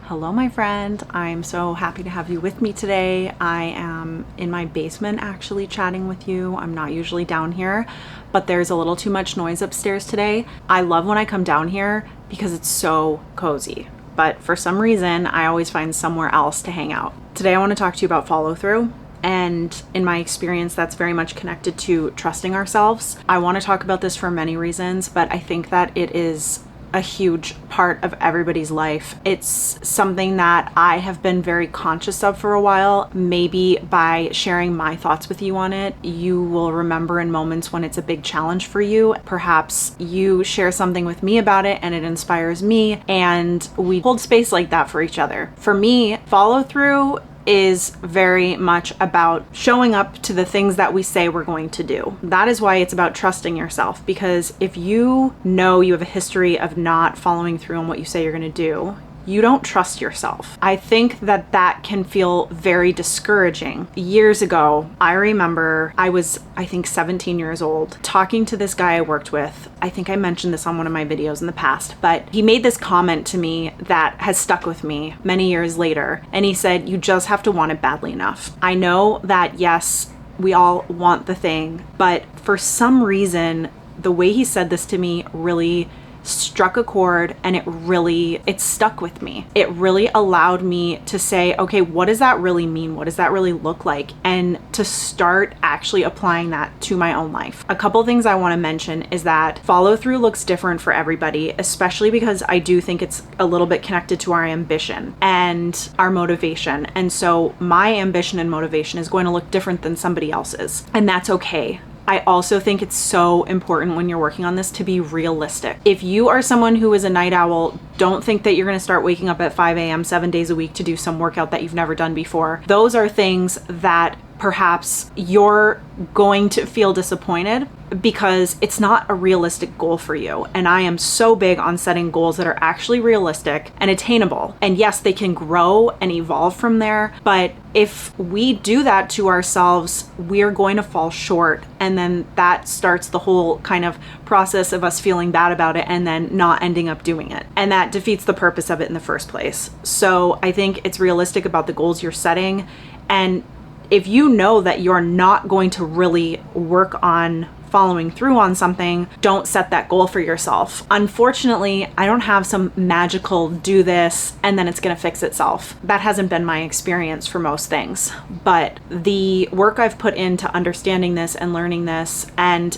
Hello, my friend. I'm so happy to have you with me today. I am in my basement actually chatting with you. I'm not usually down here, but there's a little too much noise upstairs today. I love when I come down here because it's so cozy, but for some reason, I always find somewhere else to hang out. Today, I want to talk to you about follow through. And in my experience, that's very much connected to trusting ourselves. I want to talk about this for many reasons, but I think that it is a huge part of everybody's life. It's something that I have been very conscious of for a while. Maybe by sharing my thoughts with you on it, you will remember in moments when it's a big challenge for you. Perhaps you share something with me about it and it inspires me, and we hold space like that for each other. For me, follow through is very much about showing up to the things that we say we're going to do. That is why it's about trusting yourself, because if you know you have a history of not following through on what you say you're going to do, you don't trust yourself. I think that that can feel very discouraging. Years ago, I remember I was 17 years old, talking to this guy I worked with. I think I mentioned this on one of my videos in the past, but he made this comment to me that has stuck with me many years later. And he said, "You just have to want it badly enough." I know that, yes, we all want the thing, but for some reason, the way he said this to me really struck a chord, and it stuck with me. It really allowed me to say, okay, what does that really mean? What does that really look like? And to start actually applying that to my own life. A couple things I want to mention is that follow through looks different for everybody, especially because I do think it's a little bit connected to our ambition and our motivation. And so my ambition and motivation is going to look different than somebody else's, and that's okay. I also think it's so important when you're working on this to be realistic. If you are someone who is a night owl, don't think that you're going to start waking up at 5 a.m. 7 days a week to do some workout that you've never done before. Those are things that perhaps you're going to feel disappointed because it's not a realistic goal for you. And I am so big on setting goals that are actually realistic and attainable. And yes, they can grow and evolve from there. But if we do that to ourselves, we're going to fall short. And then that starts the whole kind of process of us feeling bad about it and then not ending up doing it. And that defeats the purpose of it in the first place. So I think it's realistic about the goals you're setting. And if you know that you're not going to really work on following through on something, don't set that goal for yourself. Unfortunately, I don't have some magical do this and then it's going to fix itself. That hasn't been my experience for most things. But the work I've put into understanding this and learning this and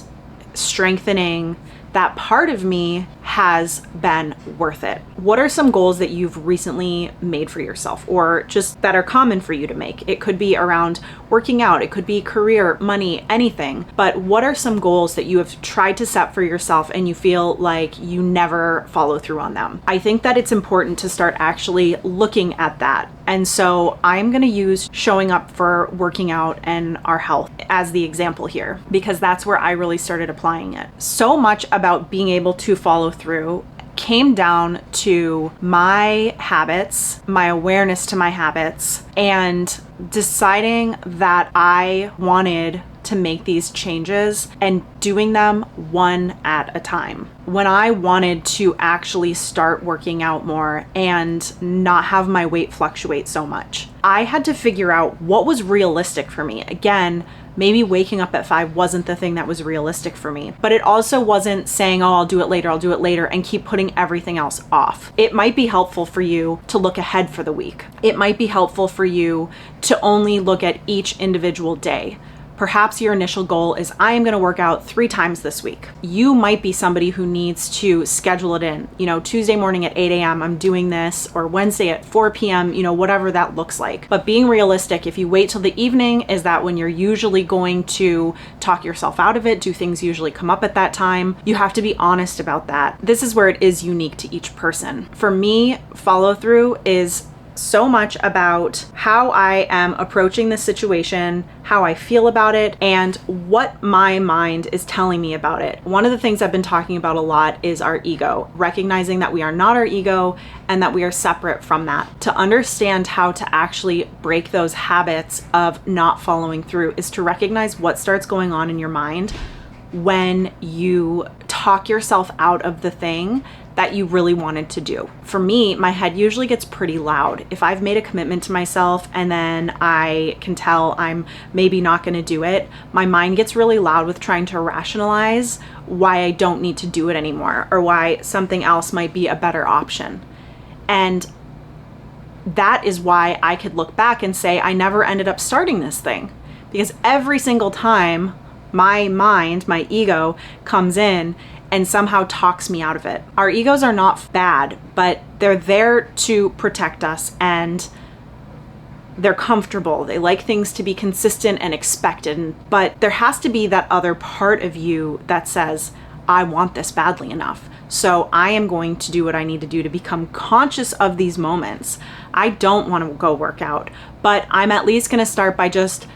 strengthening that part of me has been worth it. What are some goals that you've recently made for yourself, or just that are common for you to make? It could be around working out, it could be career, money, anything. But what are some goals that you have tried to set for yourself and you feel like you never follow through on them? I think that it's important to start actually looking at that. And so I'm going to use showing up for working out and our health as the example here, because that's where I really started applying it. So much about being able to follow through came down to my habits, my awareness to my habits, and deciding that I wanted to make these changes and doing them one at a time. When I wanted to actually start working out more and not have my weight fluctuate so much, I had to figure out what was realistic for me. Again, maybe waking up at 5 wasn't the thing that was realistic for me, but it also wasn't saying, oh, I'll do it later, and keep putting everything else off. It might be helpful for you to look ahead for the week. It might be helpful for you to only look at each individual day. Perhaps your initial goal is, I am going to work out 3 times this week. You might be somebody who needs to schedule it in. Tuesday morning at 8 a.m. I'm doing this, or Wednesday at 4 p.m., whatever that looks like. But being realistic, if you wait till the evening, is that when you're usually going to talk yourself out of it? Do things usually come up at that time? You have to be honest about that. This is where it is unique to each person. For me, follow through is so much about how I am approaching this situation, how I feel about it, and what my mind is telling me about it. One of the things I've been talking about a lot is our ego, recognizing that we are not our ego and that we are separate from that. To understand how to actually break those habits of not following through is to recognize what starts going on in your mind when you talk yourself out of the thing that you really wanted to do. For me, my head usually gets pretty loud. If I've made a commitment to myself and then I can tell I'm maybe not going to do it, my mind gets really loud with trying to rationalize why I don't need to do it anymore or why something else might be a better option. And that is why I could look back and say I never ended up starting this thing, because every single time my mind, my ego comes in and somehow talks me out of it. Our egos are not bad, but they're there to protect us, and they're comfortable. They like things to be consistent and expected. But there has to be that other part of you that says, I want this badly enough. So I am going to do what I need to do to become conscious of these moments. I don't want to go work out, but I'm at least going to start by just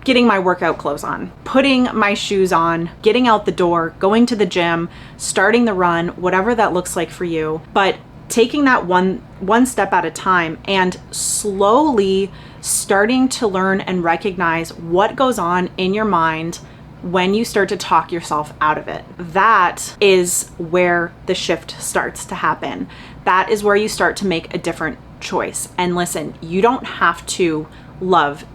getting my workout clothes on, putting my shoes on, getting out the door, going to the gym, starting the run, whatever that looks like for you. But taking that one step at a time and slowly starting to learn and recognize what goes on in your mind when you start to talk yourself out of it. That is where the shift starts to happen. That is where you start to make a different choice. And listen, you don't have to love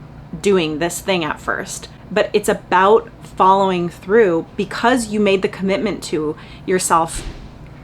doing this thing at first, but it's about following through because you made the commitment to yourself,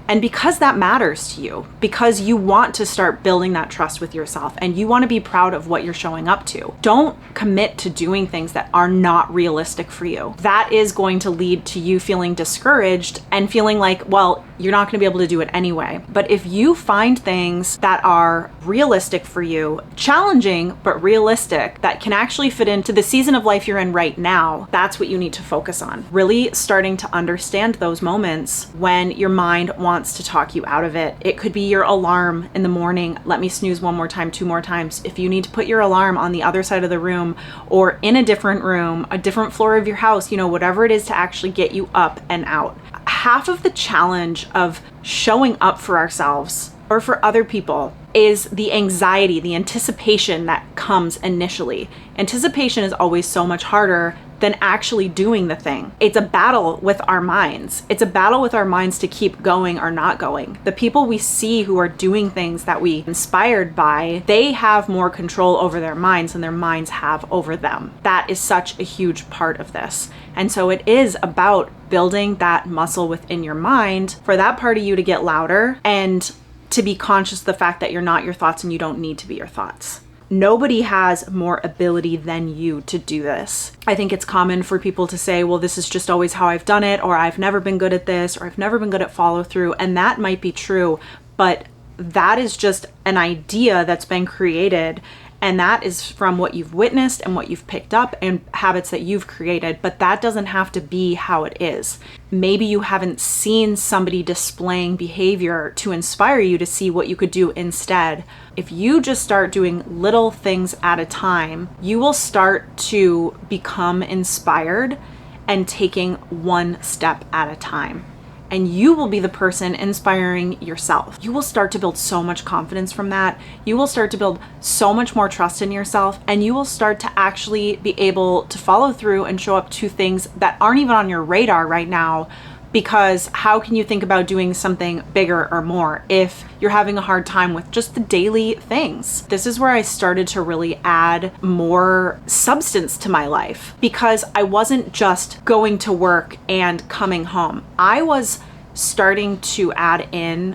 and because that matters to you, because you want to start building that trust with yourself and you want to be proud of what you're showing up to. Don't commit to doing things that are not realistic for you. That is going to lead to you feeling discouraged and feeling like, well, you're not going to be able to do it anyway. But if you find things that are realistic for you, challenging but realistic, that can actually fit into the season of life you're in right now, that's what you need to focus on. Really starting to understand those moments when your mind wants to talk you out of it. It could be your alarm in the morning. Let me snooze one more time, two more times. If you need to put your alarm on the other side of the room or in a different room, a different floor of your house, whatever it is to actually get you up and out. Half of the challenge of showing up for ourselves or for other people is the anxiety, the anticipation that comes initially. Anticipation is always so much harder than actually doing the thing. It's a battle with our minds. It's a battle with our minds to keep going or not going. The people we see who are doing things that we inspired by, they have more control over their minds than their minds have over them. That is such a huge part of this. And so it is about building that muscle within your mind for that part of you to get louder and to be conscious of the fact that you're not your thoughts and you don't need to be your thoughts. Nobody has more ability than you to do this. I think it's common for people to say, well, this is just always how I've done it, or I've never been good at this, or I've never been good at follow through. And that might be true, but that is just an idea that's been created. And that is from what you've witnessed and what you've picked up and habits that you've created, but that doesn't have to be how it is. Maybe you haven't seen somebody displaying behavior to inspire you to see what you could do instead. If you just start doing little things at a time, you will start to become inspired and taking one step at a time. And you will be the person inspiring yourself. You will start to build so much confidence from that. You will start to build so much more trust in yourself, and you will start to actually be able to follow through and show up to things that aren't even on your radar right now. Because how can you think about doing something bigger or more if you're having a hard time with just the daily things? This is where I started to really add more substance to my life, because I wasn't just going to work and coming home. I was starting to add in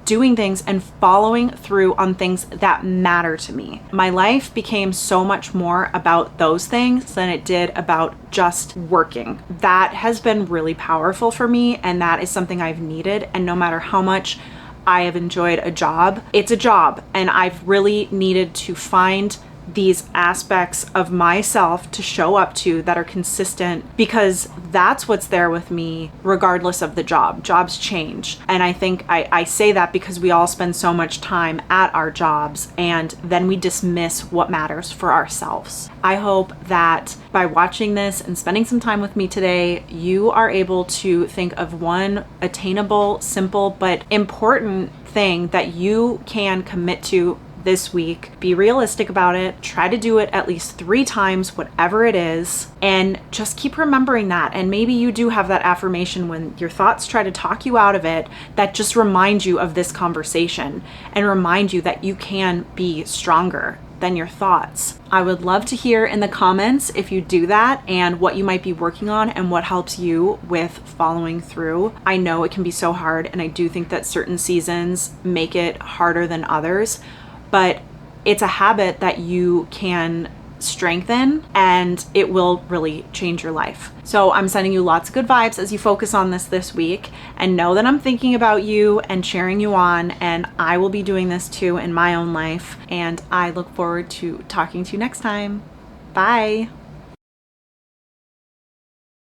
doing things and following through on things that matter to me. My life became so much more about those things than it did about just working. That has been really powerful for me, and that is something I've needed. And no matter how much I have enjoyed a job, it's a job, and I've really needed to find these aspects of myself to show up to that are consistent, because that's what's there with me regardless of the job. Jobs change. And I think I say that because we all spend so much time at our jobs and then we dismiss what matters for ourselves. I hope that by watching this and spending some time with me today, you are able to think of one attainable, simple, but important thing that you can commit to this week. Be realistic about it. Try to do it at least 3 times, whatever it is, and just keep remembering that. And maybe you do have that affirmation when your thoughts try to talk you out of it, that just remind you of this conversation and remind you that you can be stronger than your thoughts. I would love to hear in the comments if you do that and what you might be working on and what helps you with following through. I know it can be so hard, and I do think that certain seasons make it harder than others, but it's a habit that you can strengthen and it will really change your life. So I'm sending you lots of good vibes as you focus on this week, and know that I'm thinking about you and cheering you on, and I will be doing this too in my own life, and I look forward to talking to you next time. Bye.